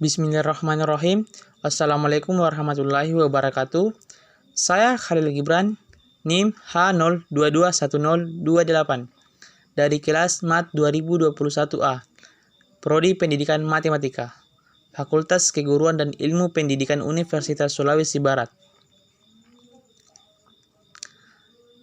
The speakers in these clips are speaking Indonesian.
Bismillahirrahmanirrahim. Assalamualaikum warahmatullahi wabarakatuh. Saya Khalil Gibran, NIM H0221028 dari kelas Mat 2021A, Prodi Pendidikan Matematika, Fakultas Keguruan dan Ilmu Pendidikan Universitas Sulawesi Barat.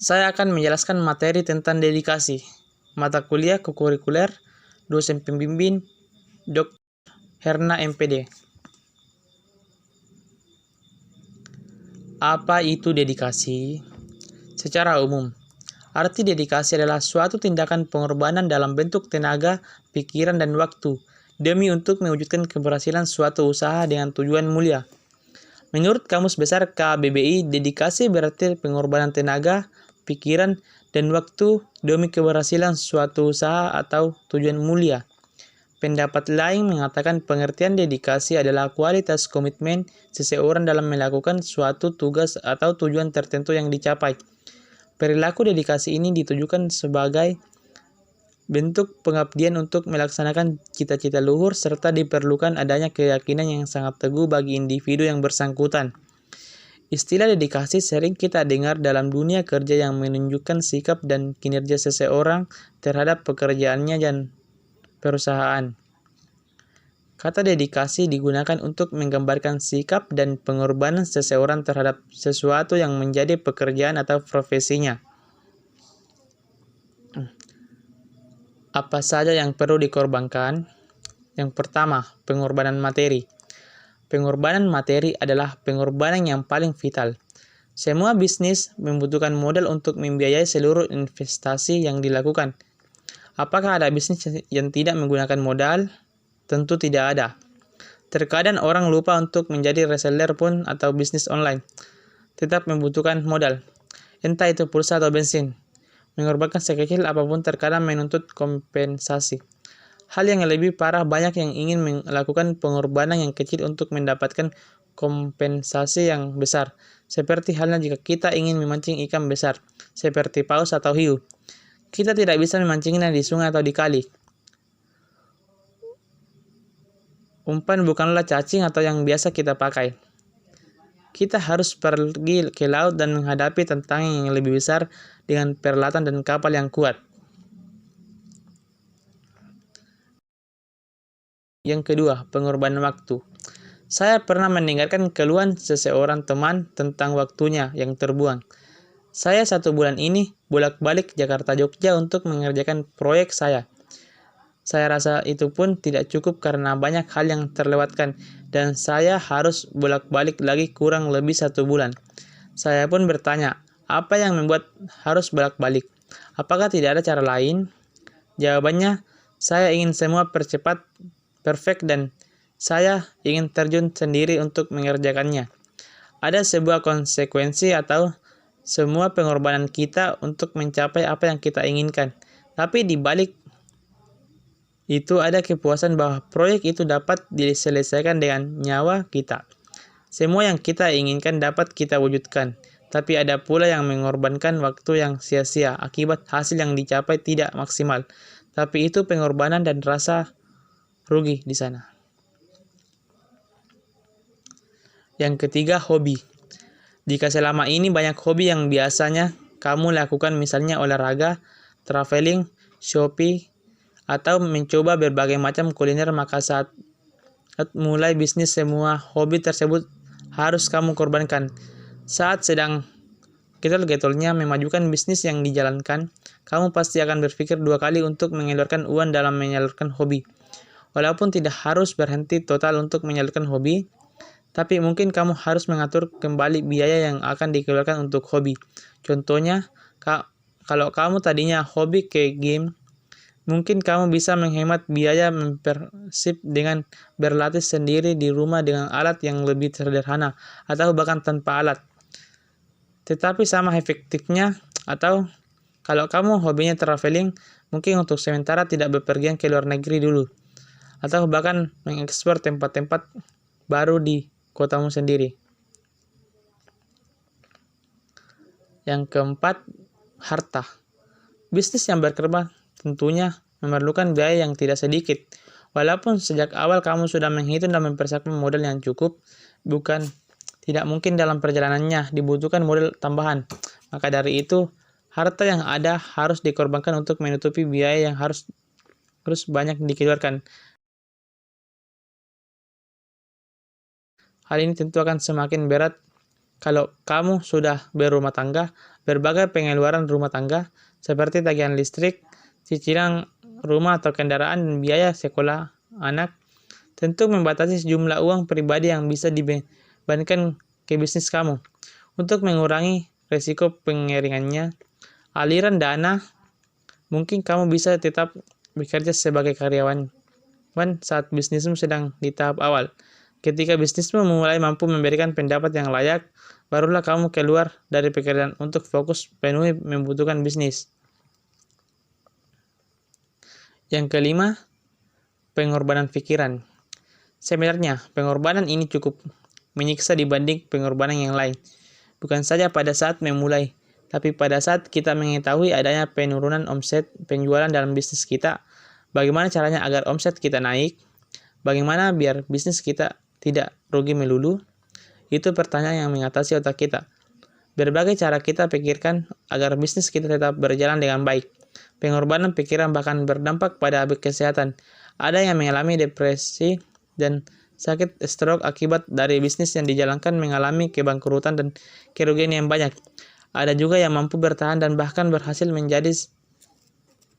Saya akan menjelaskan materi tentang dedikasi, mata kuliah kokurikuler, dosen pembimbing, Dr. Herna MPD. Apa itu dedikasi? Secara umum, arti dedikasi adalah suatu tindakan pengorbanan dalam bentuk tenaga, pikiran, dan waktu demi untuk mewujudkan keberhasilan suatu usaha dengan tujuan mulia. Menurut Kamus Besar KBBI, dedikasi berarti pengorbanan tenaga, pikiran, dan waktu demi keberhasilan suatu usaha atau tujuan mulia. Pendapat lain mengatakan pengertian dedikasi adalah kualitas komitmen seseorang dalam melakukan suatu tugas atau tujuan tertentu yang dicapai. Perilaku dedikasi ini ditujukan sebagai bentuk pengabdian untuk melaksanakan cita-cita luhur serta diperlukan adanya keyakinan yang sangat teguh bagi individu yang bersangkutan. Istilah dedikasi sering kita dengar dalam dunia kerja yang menunjukkan sikap dan kinerja seseorang terhadap pekerjaannya dan perusahaan. Kata dedikasi digunakan untuk menggambarkan sikap dan pengorbanan seseorang terhadap sesuatu yang menjadi pekerjaan atau profesinya. Apa saja yang perlu dikorbankan? Yang pertama, pengorbanan materi. Pengorbanan materi adalah pengorbanan yang paling vital. Semua bisnis membutuhkan modal untuk membiayai seluruh investasi yang dilakukan. Apakah ada bisnis yang tidak menggunakan modal? Tentu tidak ada. Terkadang orang lupa untuk menjadi reseller pun atau bisnis online. Tetap membutuhkan modal. Entah itu pulsa atau bensin. Mengorbankan sekecil apapun terkadang menuntut kompensasi. Hal yang lebih parah, banyak yang ingin melakukan pengorbanan yang kecil untuk mendapatkan kompensasi yang besar. Seperti halnya jika kita ingin memancing ikan besar, seperti paus atau hiu. Kita tidak bisa memancingnya di sungai atau di kali. Umpan bukanlah cacing atau yang biasa kita pakai. Kita harus pergi ke laut dan menghadapi tantangan yang lebih besar dengan peralatan dan kapal yang kuat. Yang kedua, pengorbanan waktu. Saya pernah mendengarkan keluhan seseorang teman tentang waktunya yang terbuang. Saya 1 bulan ini bolak-balik Jakarta-Jogja untuk mengerjakan proyek saya. Saya rasa itu pun tidak cukup karena banyak hal yang terlewatkan dan saya harus bolak-balik lagi kurang lebih 1 bulan. Saya pun bertanya, apa yang membuat harus bolak-balik? Apakah tidak ada cara lain? Jawabannya, saya ingin semua perfect dan saya ingin terjun sendiri untuk mengerjakannya. Ada sebuah konsekuensi atau semua pengorbanan kita untuk mencapai apa yang kita inginkan. Tapi di balik itu ada kepuasan bahwa proyek itu dapat diselesaikan dengan nyawa kita. Semua yang kita inginkan dapat kita wujudkan, tapi ada pula yang mengorbankan waktu yang sia-sia akibat hasil yang dicapai tidak maksimal. Tapi itu pengorbanan dan rasa rugi di sana. Yang ketiga, hobi. Jika selama ini banyak hobi yang biasanya kamu lakukan, misalnya olahraga, traveling, shopping, atau mencoba berbagai macam kuliner, maka saat mulai bisnis semua hobi tersebut harus kamu korbankan. Saat sedang getol-getolnya memajukan bisnis yang dijalankan, kamu pasti akan berpikir 2 kali untuk mengeluarkan uang dalam menyalurkan hobi. Walaupun tidak harus berhenti total untuk menyalurkan hobi, tapi mungkin kamu harus mengatur kembali biaya yang akan dikeluarkan untuk hobi. Contohnya, kalau kamu tadinya hobi ke game, mungkin kamu bisa menghemat biaya mempersip dengan berlatih sendiri di rumah dengan alat yang lebih sederhana atau bahkan tanpa alat. Tetapi sama efektifnya. Atau kalau kamu hobinya traveling, mungkin untuk sementara tidak bepergian ke luar negeri dulu. Atau bahkan mengekspor tempat-tempat baru di kotamu sendiri. Yang keempat, harta. Bisnis yang berkembang tentunya memerlukan biaya yang tidak sedikit. Walaupun sejak awal kamu sudah menghitung dan mempersiapkan modal yang cukup, tidak mungkin dalam perjalanannya dibutuhkan modal tambahan. Maka dari itu, harta yang ada harus dikorbankan untuk menutupi biaya yang harus banyak dikeluarkan. Hal ini tentu akan semakin berat kalau kamu sudah berumah tangga. Berbagai pengeluaran rumah tangga, seperti tagihan listrik, cicilan rumah atau kendaraan, dan biaya sekolah anak, tentu membatasi jumlah uang pribadi yang bisa dibebankan ke bisnis kamu. Untuk mengurangi risiko pengeringannya, aliran dana, mungkin kamu bisa tetap bekerja sebagai karyawan saat bisnismu sedang di tahap awal. Ketika bisnismu mulai mampu memberikan pendapat yang layak, barulah kamu keluar dari pekerjaan untuk fokus penuhi membutuhkan bisnis. Yang kelima, pengorbanan pikiran. Sebenarnya, pengorbanan ini cukup menyiksa dibanding pengorbanan yang lain. Bukan saja pada saat memulai, tapi pada saat kita mengetahui adanya penurunan omset penjualan dalam bisnis kita. Bagaimana caranya agar omset kita naik? Bagaimana biar bisnis kita tidak rugi melulu? Itu pertanyaan yang mengatasi otak kita. Berbagai cara kita pikirkan agar bisnis kita tetap berjalan dengan baik. Pengorbanan pikiran bahkan berdampak pada kesehatan. Ada yang mengalami depresi dan sakit stroke akibat dari bisnis yang dijalankan mengalami kebangkrutan dan kerugian yang banyak. Ada juga yang mampu bertahan dan bahkan berhasil menjadi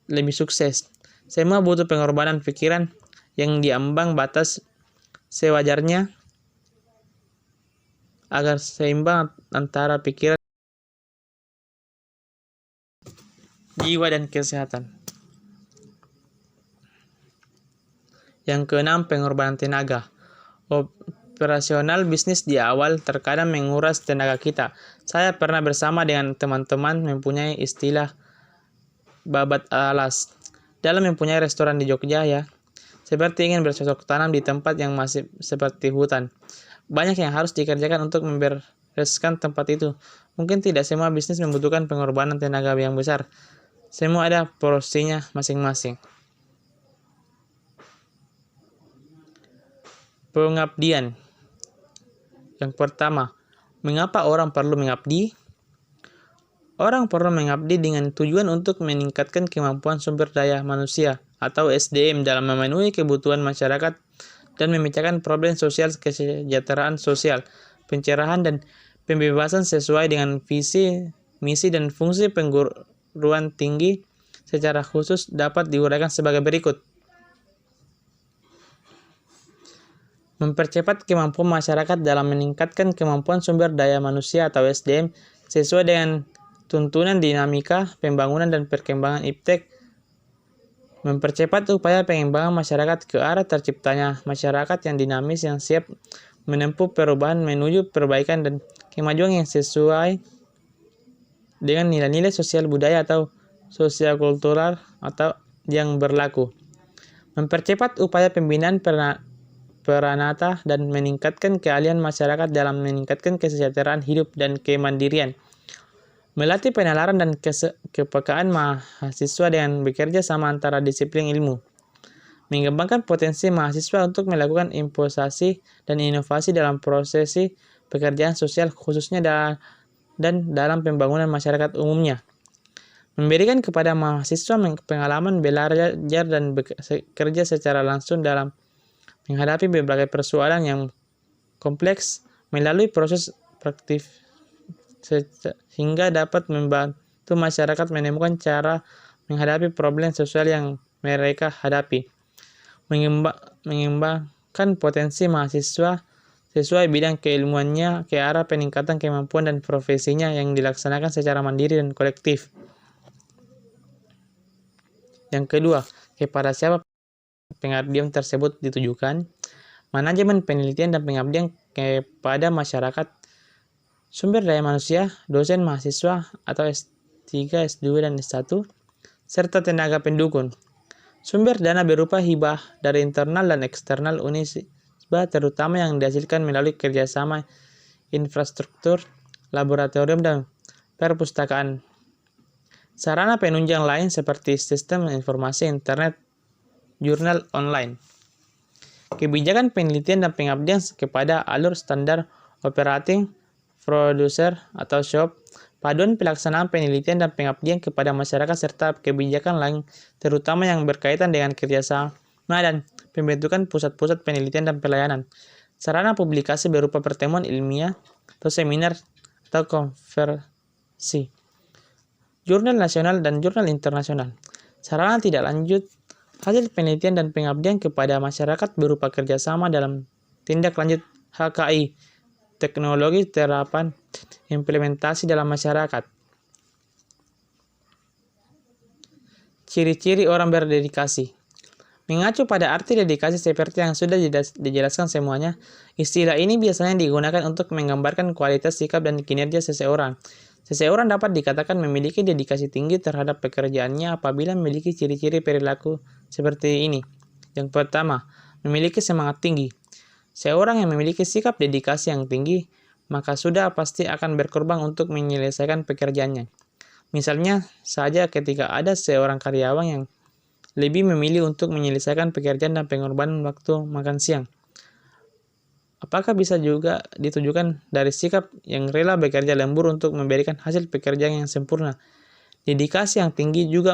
lebih sukses. Semua butuh pengorbanan pikiran yang diambang batas sewajarnya agar seimbang antara pikiran, jiwa, dan kesehatan. Yang keenam, pengorbanan tenaga. Operasional bisnis di awal terkadang menguras tenaga kita. Saya pernah bersama dengan teman-teman mempunyai istilah babat alas dalam mempunyai restoran di Jogja ya. Seperti ingin bercocok tanam di tempat yang masih seperti hutan. Banyak yang harus dikerjakan untuk membereskan tempat itu. Mungkin tidak semua bisnis membutuhkan pengorbanan tenaga yang besar. Semua ada porsinya masing-masing. Pengabdian. Yang pertama, mengapa orang perlu mengabdi? Orang perlu mengabdi dengan tujuan untuk meningkatkan kemampuan sumber daya manusia atau SDM dalam memenuhi kebutuhan masyarakat dan memecahkan problem sosial, kesejahteraan sosial, pencerahan dan pembebasan sesuai dengan visi, misi, dan fungsi perguruan tinggi secara khusus dapat diuraikan sebagai berikut. Mempercepat kemampuan masyarakat dalam meningkatkan kemampuan sumber daya manusia atau SDM sesuai dengan tuntunan dinamika, pembangunan, dan perkembangan iptek. Mempercepat upaya pengembangan masyarakat ke arah terciptanya masyarakat yang dinamis yang siap menempuh perubahan menuju perbaikan dan kemajuan yang sesuai dengan nilai-nilai sosial budaya atau sosial-kultural atau yang berlaku. Mempercepat upaya pembinaan peranata dan meningkatkan keahlian masyarakat dalam meningkatkan kesejahteraan hidup dan kemandirian. Melatih penalaran dan kepekaan mahasiswa dengan bekerja sama antara disiplin ilmu. Mengembangkan potensi mahasiswa untuk melakukan improvisasi dan inovasi dalam prosesi pekerjaan sosial khususnya dan dalam pembangunan masyarakat umumnya. Memberikan kepada mahasiswa pengalaman belajar dan bekerja secara langsung dalam menghadapi berbagai persoalan yang kompleks melalui proses praktik sehingga dapat membantu masyarakat menemukan cara menghadapi problem sosial yang mereka hadapi. Mengembangkan potensi mahasiswa sesuai bidang keilmuannya ke arah peningkatan kemampuan dan profesinya yang dilaksanakan secara mandiri dan kolektif. Yang kedua, kepada siapa pengabdian tersebut ditujukan? Manajemen penelitian dan pengabdian kepada masyarakat, sumber daya manusia, dosen, mahasiswa atau S3, S2, dan S1, serta tenaga pendukung. Sumber dana berupa hibah dari internal dan eksternal Unisba, terutama yang dihasilkan melalui kerjasama infrastruktur, laboratorium, dan perpustakaan. Sarana penunjang lain seperti sistem informasi internet, jurnal online. Kebijakan penelitian dan pengabdian kepada alur standar operating producer atau SOP, paduan pelaksanaan penelitian dan pengabdian kepada masyarakat serta kebijakan lain terutama yang berkaitan dengan kerjasama dan pembentukan pusat-pusat penelitian dan pelayanan. Sarana publikasi berupa pertemuan ilmiah atau seminar atau konferensi, jurnal nasional dan jurnal internasional. Sarana tidak lanjut hasil penelitian dan pengabdian kepada masyarakat berupa kerjasama dalam tindak lanjut HKI, teknologi terapan implementasi dalam masyarakat. Ciri-ciri orang berdedikasi. Mengacu pada arti dedikasi seperti yang sudah dijelaskan semuanya, istilah ini biasanya digunakan untuk menggambarkan kualitas sikap dan kinerja seseorang. Seseorang dapat dikatakan memiliki dedikasi tinggi terhadap pekerjaannya apabila memiliki ciri-ciri perilaku seperti ini. Yang pertama, memiliki semangat tinggi. Seorang yang memiliki sikap dedikasi yang tinggi, maka sudah pasti akan berkorban untuk menyelesaikan pekerjaannya. Misalnya saja ketika ada seorang karyawan yang lebih memilih untuk menyelesaikan pekerjaan dan pengorbanan waktu makan siang. Apakah bisa juga ditujukan dari sikap yang rela bekerja lembur untuk memberikan hasil pekerjaan yang sempurna? Dedikasi yang tinggi juga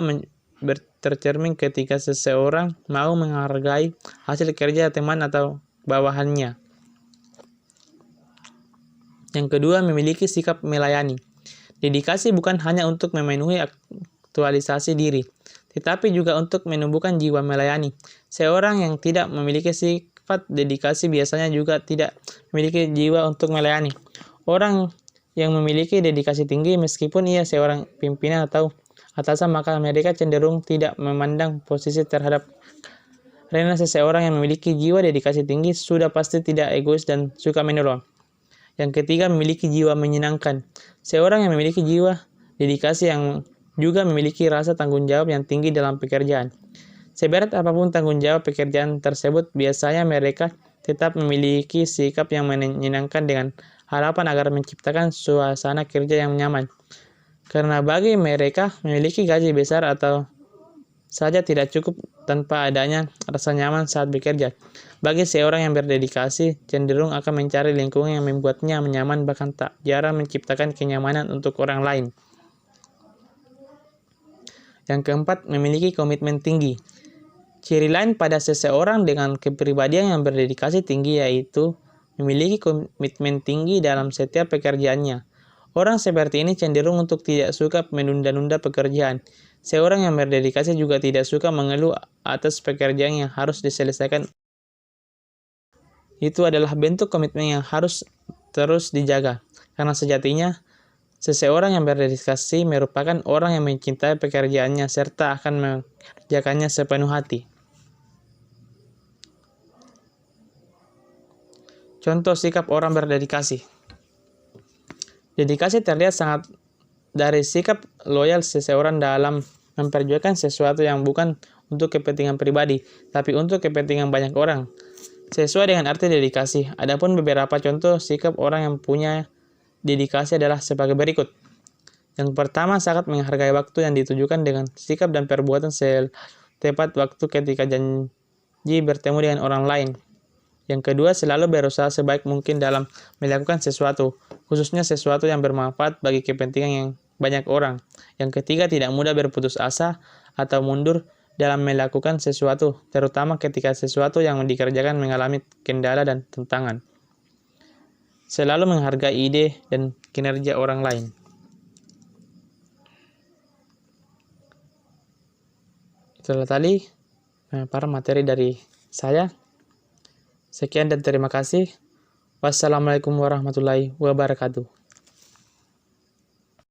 tercermin ketika seseorang mau menghargai hasil kerja teman atau bawahannya. Yang kedua, memiliki sikap melayani. Dedikasi bukan hanya untuk memenuhi aktualisasi diri, tetapi juga untuk menumbuhkan jiwa melayani. Seorang yang tidak memiliki sifat dedikasi biasanya juga tidak memiliki jiwa untuk melayani. Orang yang memiliki dedikasi tinggi meskipun ia seorang pimpinan atau atasan, maka mereka cenderung tidak memandang posisi terhadap karena seseorang yang memiliki jiwa dedikasi tinggi sudah pasti tidak egois dan suka menolong. Yang ketiga, memiliki jiwa menyenangkan. Seorang yang memiliki jiwa dedikasi yang juga memiliki rasa tanggung jawab yang tinggi dalam pekerjaan. Seberat apapun tanggung jawab pekerjaan tersebut, biasanya mereka tetap memiliki sikap yang menyenangkan dengan harapan agar menciptakan suasana kerja yang nyaman. Karena bagi mereka, memiliki gaji besar atau saja tidak cukup tanpa adanya rasa nyaman saat bekerja. Bagi seorang yang berdedikasi, cenderung akan mencari lingkungan yang membuatnya nyaman, bahkan tak jarang menciptakan kenyamanan untuk orang lain. Yang keempat, memiliki komitmen tinggi. Ciri lain pada seseorang dengan kepribadian yang berdedikasi tinggi yaitu memiliki komitmen tinggi dalam setiap pekerjaannya. Orang seperti ini cenderung untuk tidak suka menunda-nunda pekerjaan. Seorang yang berdedikasi juga tidak suka mengeluh atas pekerjaan yang harus diselesaikan. Itu adalah bentuk komitmen yang harus terus dijaga. Karena sejatinya, seseorang yang berdedikasi merupakan orang yang mencintai pekerjaannya serta akan mengerjakannya sepenuh hati. Contoh sikap orang berdedikasi. Dedikasi terlihat sangat dari sikap loyal seseorang dalam memperjuangkan sesuatu yang bukan untuk kepentingan pribadi, tapi untuk kepentingan banyak orang. Sesuai dengan arti dedikasi, adapun beberapa contoh sikap orang yang punya dedikasi adalah sebagai berikut. Yang pertama, sangat menghargai waktu yang ditujukan dengan sikap dan perbuatan tepat waktu ketika janji bertemu dengan orang lain. Yang kedua, selalu berusaha sebaik mungkin dalam melakukan sesuatu, khususnya sesuatu yang bermanfaat bagi kepentingan yang banyak orang. Yang ketiga, tidak mudah berputus asa atau mundur dalam melakukan sesuatu, terutama ketika sesuatu yang dikerjakan mengalami kendala dan tantangan. Selalu menghargai ide dan kinerja orang lain. Itulah tadi para materi dari saya. Sekian dan terima kasih. Wassalamualaikum warahmatullahi wabarakatuh.